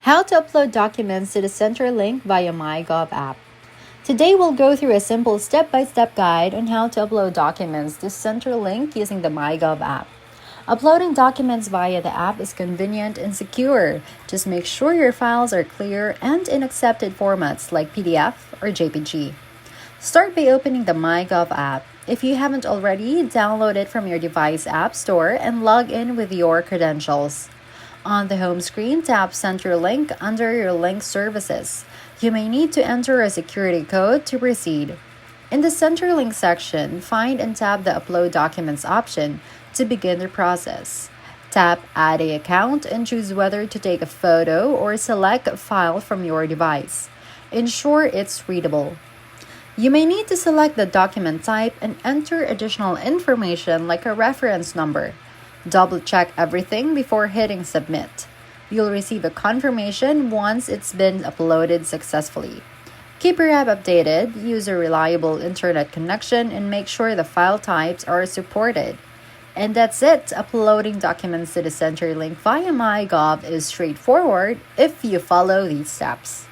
How to upload documents to the Centrelink via MyGov app. Today we'll go through a simple step-by-step guide on how to upload documents to Centrelink using the MyGov app. Uploading documents via the app is convenient and secure. Just make sure your files are clear and in accepted formats like PDF or JPG. Start by opening the MyGov app. If you haven't already, download it from your device app store and log in with your credentials. On the home screen, tap Centrelink under your link services. You may need to enter a security code to proceed. In the Centrelink section, find and tap the Upload Documents option to begin the process. Tap Add an Account and choose whether to take a photo or select a file from your device. Ensure it's readable. You may need to select the document type and enter additional information like a reference number. Double-check everything before hitting Submit. You'll receive a confirmation once it's been uploaded successfully. Keep your app updated, use a reliable internet connection, and make sure the file types are supported. And that's it! Uploading documents to the Centrelink via MyGov is straightforward if you follow these steps.